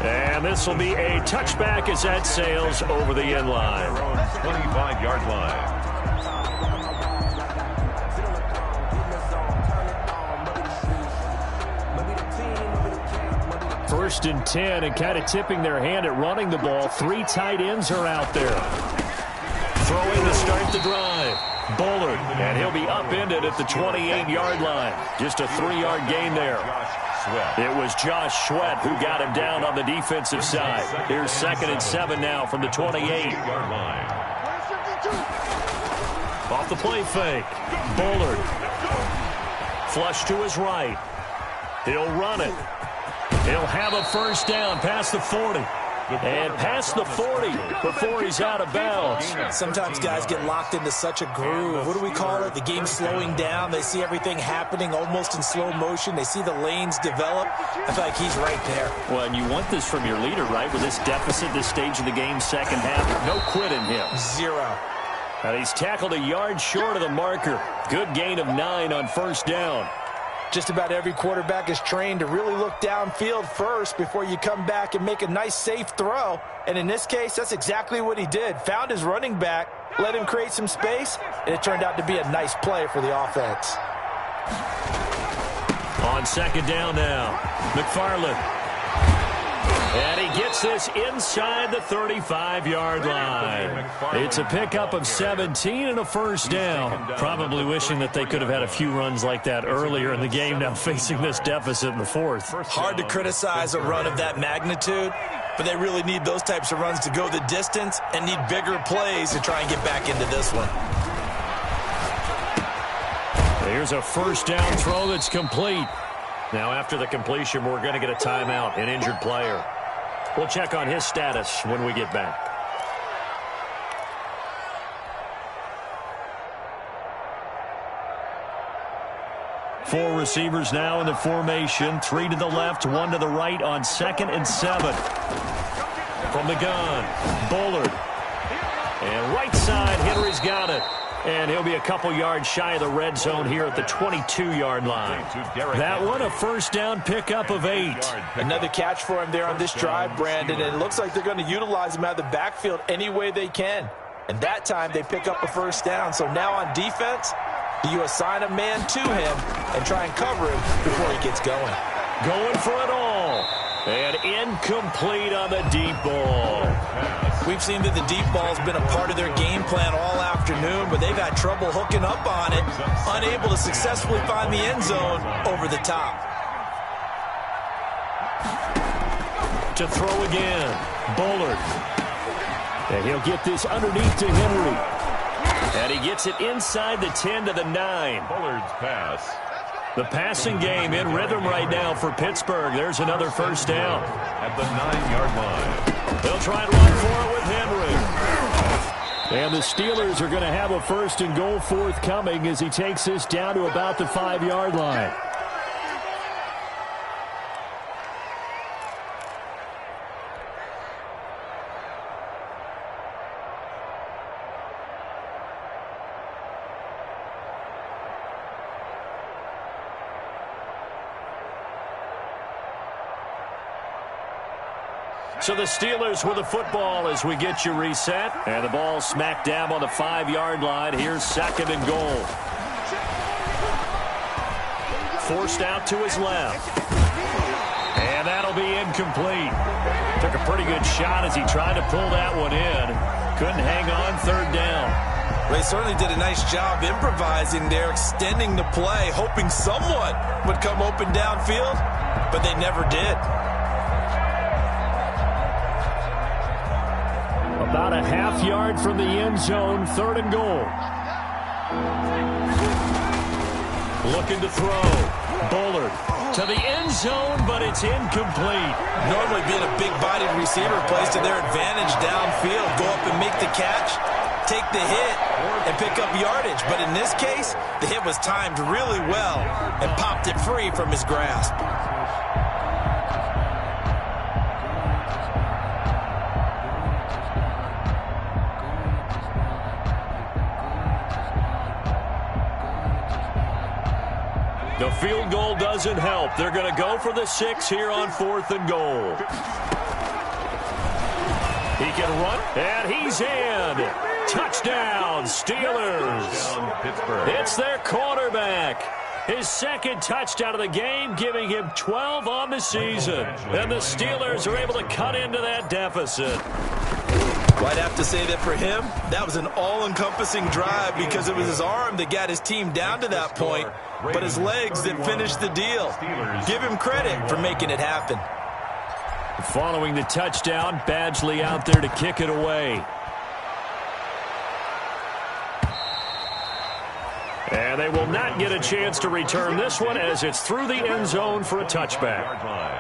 And this will be a touchback as that sails over the end line.
25-yard line.
First and 10, and kind of tipping their hand at running the ball. 3 tight ends are out there. Throwing to start the drive. Bullard, and he'll be upended at the 28-yard line. Just a 3-yard gain there. It was Josh Sweat who got him down on the defensive side. Here's second and 7 now from the 28-yard line. Off the play fake. Bullard. Flush to his right. He'll run it. He'll have a first down past the 40. And past the 40 before he's out of bounds.
Sometimes guys get locked into such a groove. What do we call it? The game's slowing down. They see everything happening almost in slow motion. They see the lanes develop. I feel like he's right there.
Well, and you want this from your leader, right? With this deficit, this stage of the game, second half, no quit in him.
0.
And he's tackled a yard short of the marker. Good gain of 9 on first down.
Just about every quarterback is trained to really look downfield first before you come back and make a nice, safe throw. And in this case, that's exactly what he did. Found his running back, let him create some space, and it turned out to be a nice play for the offense.
On second down now, McFarland. And he gets this inside the 35-yard line. It's a pickup of 17 and a first down. Probably wishing that they could have had a few runs like that earlier in the game, now facing this deficit in the fourth.
Hard to criticize a run of that magnitude, but they really need those types of runs to go the distance and need bigger plays to try and get back into this one.
Here's a first down throw that's complete. Now after the completion, we're going to get a timeout, an injured player. We'll check on his status when we get back. Four receivers now in the formation. 3 to the left, 1 to the right on second and 7. From the gun, Bullard. And right side, Henry's got it. And he'll be a couple yards shy of the red zone here at the 22-yard line. That one, a first down pickup of 8.
Another catch for him there on this drive, Brandon, and it looks like they're going to utilize him out of the backfield any way they can. And that time they pick up a first down. So now on defense, you assign a man to him and try and cover him before he gets going.
Going for it all. And incomplete on the deep ball.
We've seen that the deep ball has been a part of their game plan all afternoon, but they've had trouble hooking up on it, unable to successfully find the end zone over the top.
To throw again, Bullard. And he'll get this underneath to Henry. And he gets it inside the 10 to the 9.
Bullard's pass.
The passing game in rhythm right now for Pittsburgh. There's another first down.
At the 9-yard line.
They'll try and run for it with Henry. And the Steelers are going to have a first and goal forthcoming as he takes this down to about the 5-yard line. So the Steelers with the football as we get you reset. And the ball smack dab on the 5-yard line. Here's second and goal. Forced out to his left. And that'll be incomplete. Took a pretty good shot as he tried to pull that one in. Couldn't hang on, third down.
They certainly did a nice job improvising there, extending the play, hoping someone would come open downfield, but they never did.
About a half yard from the end zone, third and goal. Looking to throw. Bullard to the end zone, but it's incomplete.
Normally being a big-bodied receiver plays to their advantage downfield. Go up and make the catch, take the hit, and pick up yardage. But in this case, the hit was timed really well and popped it free from his grasp.
The field goal doesn't help. They're going to go for the 6 here on 4th and goal. He can run, and he's in. Touchdown, Steelers. It's their quarterback. His second touchdown of the game, giving him 12 on the season. And the Steelers are able to cut into that deficit.
Well, I'd have to say that for him, that was an all-encompassing drive because it was his arm that got his team down to that point, but his legs that finished the deal. Give him credit for making it happen.
Following the touchdown, Badgley out there to kick it away. And they will not get a chance to return this one as it's through the end zone for a touchback.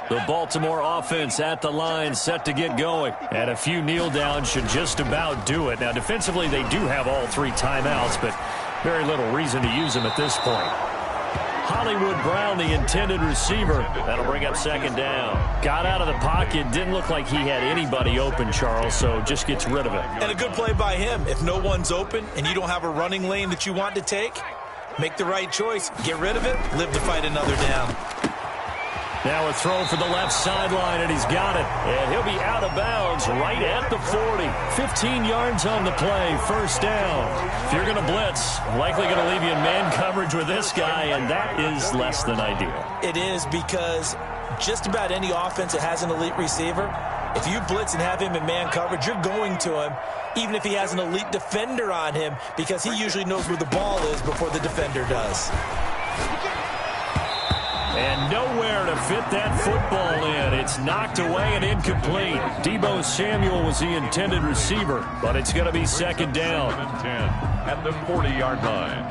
The Baltimore offense at the line, set to get going. And a few kneel downs should just about do it. Now, defensively, they do have all 3 timeouts, but very little reason to use them at this point. Hollywood Brown, the intended receiver. That'll bring up second down. Got out of the pocket. Didn't look like he had anybody open, Charles, so just gets rid of it.
And a good play by him. If no one's open and you don't have a running lane that you want to take, make the right choice. Get rid of it. Live to fight another down.
Now a throw for the left sideline, and he's got it. And he'll be out of bounds right at the 40. 15 yards on the play, first down. If you're going to blitz, likely going to leave you in man coverage with this guy, and that is less than ideal.
It is because just about any offense that has an elite receiver, if you blitz and have him in man coverage, you're going to him, even if he has an elite defender on him, because he usually knows where the ball is before the defender does.
And nowhere to fit that football in. It's knocked away and incomplete. Deebo Samuel was the intended receiver, but it's going to be second down.
10 at the 40-yard line.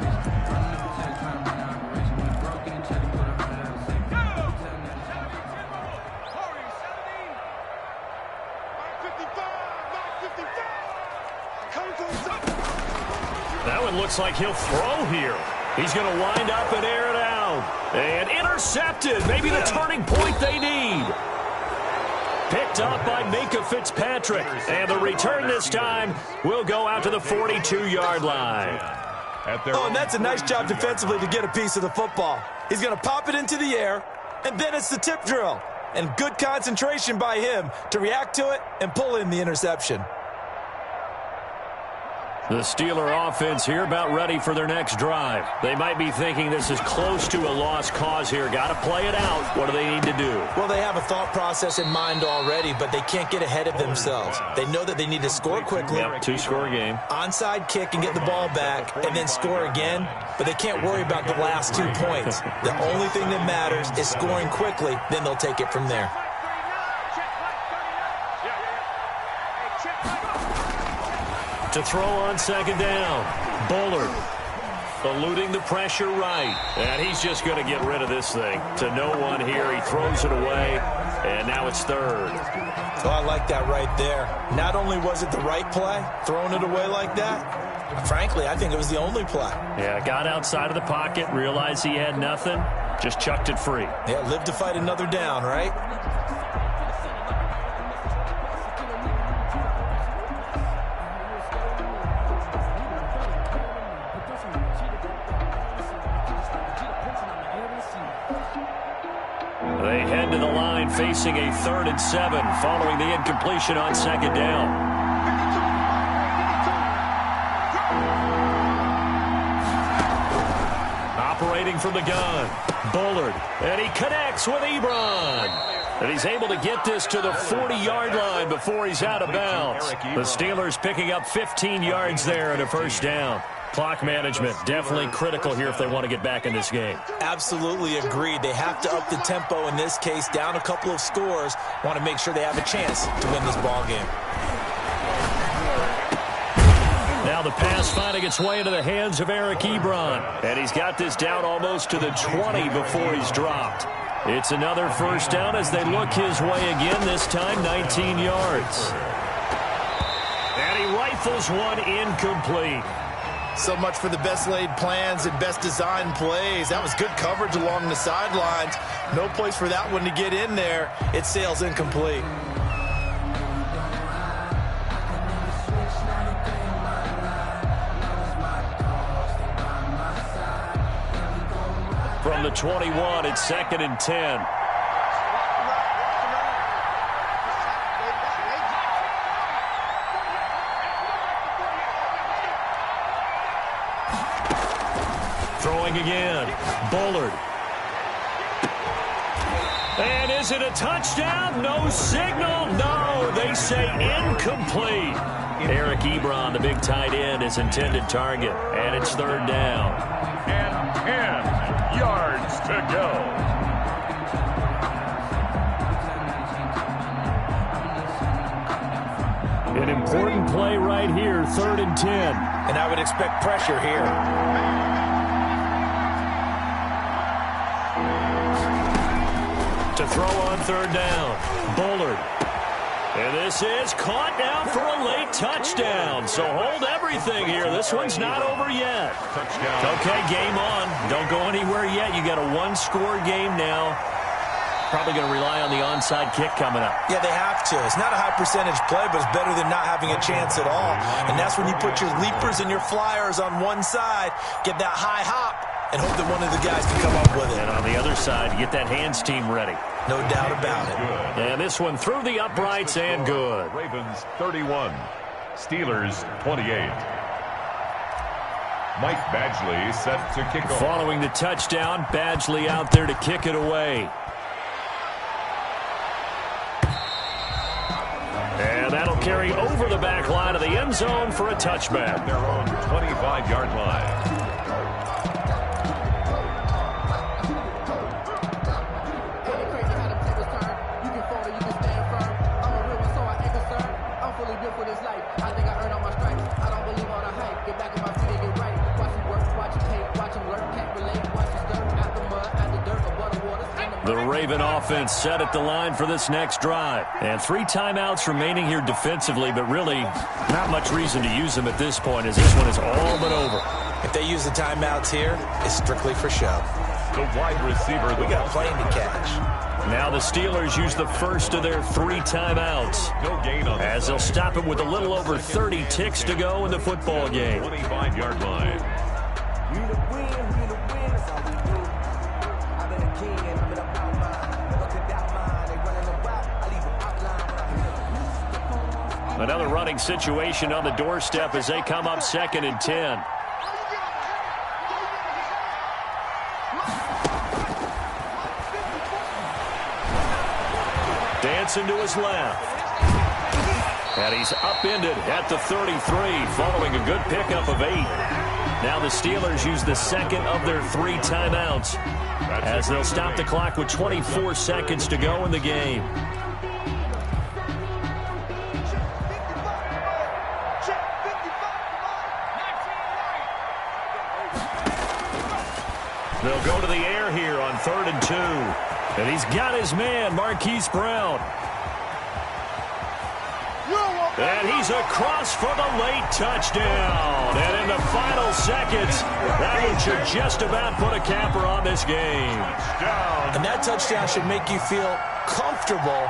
That one looks like he'll throw here. He's going to wind up and air it out. down. And intercepted. Maybe the turning point they need. Picked up by Minka Fitzpatrick. And the return this time will go out to the 42-yard line.
Oh, and that's a nice job defensively to get a piece of the football. He's going to pop it into the air, and then it's the tip drill. And good concentration by him to react to it and pull in the interception.
The Steeler offense here about ready for their next drive. They might be thinking this is close to a lost cause here. Got to play it out. What do they need to do?
Well, they have a thought process in mind already, but they can't get ahead of themselves. They know that they need to score quickly.
Yep, two-score game.
Onside kick and get the ball back and then score again, but they can't worry about the last 2 points. The only thing that matters is scoring quickly, then they'll take it from there.
To throw on second down. Bullard eluding the pressure right. And he's just going to get rid of this thing. To no one here. He throws it away. And now it's third.
Oh, I like that right there. Not only was it the right play, throwing it away like that, frankly, I think it was the only play.
Yeah, got outside of the pocket, realized he had nothing, just chucked it free.
Yeah, live to fight another down, right?
They head to the line facing a 3rd and 7 following the incompletion on second down. Operating from the gun, Bullard, and he connects with Ebron. And he's able to get this to the 40-yard line before he's out of bounds. The Steelers picking up 15 yards there and a first down. Clock management definitely critical here if they want to get back in this game.
Absolutely agreed. They have to up the tempo in this case, down a couple of scores. Want to make sure they have a chance to win this ball game.
Now the pass finding its way into the hands of Eric Ebron. And he's got this down almost to the 20 before he's dropped. It's another first down as they look his way again, this time 19 yards. And he rifles one incomplete.
So much for the best laid plans and best designed plays. That was good coverage along the sidelines. No place for that one to get in there. It sails incomplete.
From the 21, it's 2nd and 10. Throwing again, Bullard. And is it a touchdown? No signal. No, they say incomplete. Eric Ebron, the big tight end, is intended target. And it's 3rd down.
And 10 yards to go.
An important play right here, 3rd and 10.
And I would expect pressure here.
To throw on 3rd down, Bullard. And this is caught now for a late touchdown. So hold everything here. This one's not over yet.
Touchdown.
Okay, game on. Don't go anywhere yet. You got a 1-score game now. Probably going to rely on the onside kick coming up.
Yeah, they have to. It's not a high percentage play, but it's better than not having a chance at all. And that's when you put your leapers and your flyers on one side, get that high hop, and hope that one of the guys can come up with it.
And on the other side, get that hands team ready.
No doubt about it.
And this one through the uprights and good.
Ravens 31, Steelers 28. Mike Badgley set to kick off.
Following the touchdown, Badgley out there to kick it away. And that'll carry over the back line of the end zone for a touchback.
Their own 25-yard line.
The Raven offense set at the line for this next drive. And 3 timeouts remaining here defensively, but really not much reason to use them at this point as this one is all but over.
If they use the timeouts here, it's strictly for show.
The wide receiver.
We got a plane to catch.
Now the Steelers use the first of their 3 timeouts.
No gain on
as they'll stop it with a little over 30 ticks to go in the football game.
25-yard line.
Another running situation on the doorstep as they come up 2nd and 10. Dancing to his left. And he's upended at the 33 following a good pickup of 8. Now the Steelers use the second of their 3 timeouts as they'll stop the clock with 24 seconds to go in the game. They'll go to the air here on 3rd and 2. And he's got his man, Marquise Brown. And he's across for the late touchdown. And in the final seconds, that one should just about put a capper on this game.
And that touchdown should make you feel comfortable.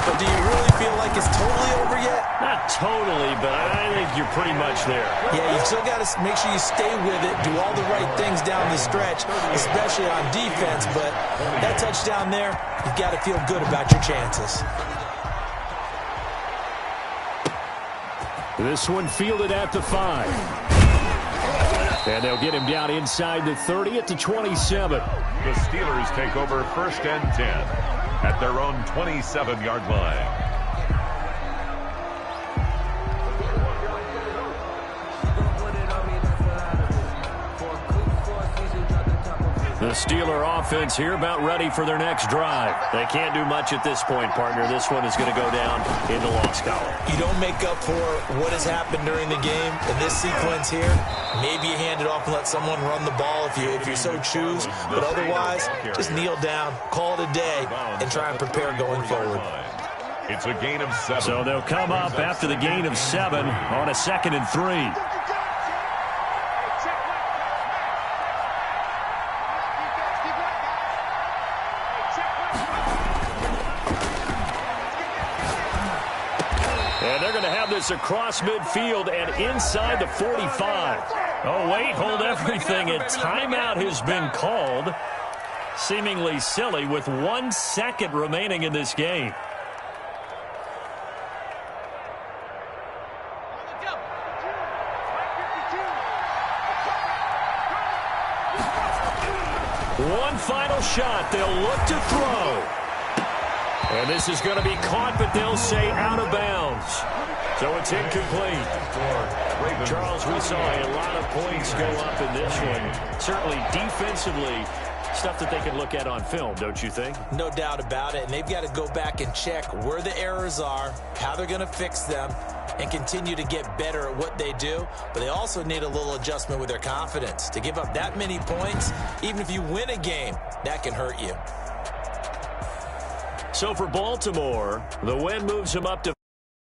But do you really feel like it's totally over yet?
Not totally, but I think you're pretty much there.
Yeah, you've still got to make sure you stay with it, do all the right things down the stretch, especially on defense. But that touchdown there, you've got to feel good about your chances.
This one fielded at the 5. And they'll get him down inside the 30 at the 27.
The Steelers take over 1st and 10 at their own 27-yard line.
The Steeler offense here about ready for their next drive. They can't do much at this point, partner. This one is going to go down in the loss column.
You don't make up for what has happened during the game in this sequence here. Maybe you hand it off and let someone run the ball if you so choose. But otherwise, just kneel down, call it a day, and try and prepare going forward.
It's a gain of 7.
So they'll come up after the gain of 7 on a 2nd and 3. Across midfield and inside the 45. Oh, wait, hold everything. A timeout has been called. Seemingly silly with 1 second remaining in this game. One final shot. They'll look to throw. And this is going to be caught, but they'll say out of bounds. So it's incomplete. Charles, we saw a lot of points go up in this one. Certainly defensively, stuff that they can look at on film, don't you think?
No doubt about it. And they've got to go back and check where the errors are, how they're going to fix them, and continue to get better at what they do. But they also need a little adjustment with their confidence. To give up that many points, even if you win a game, that can hurt you.
So for Baltimore, the win moves them up to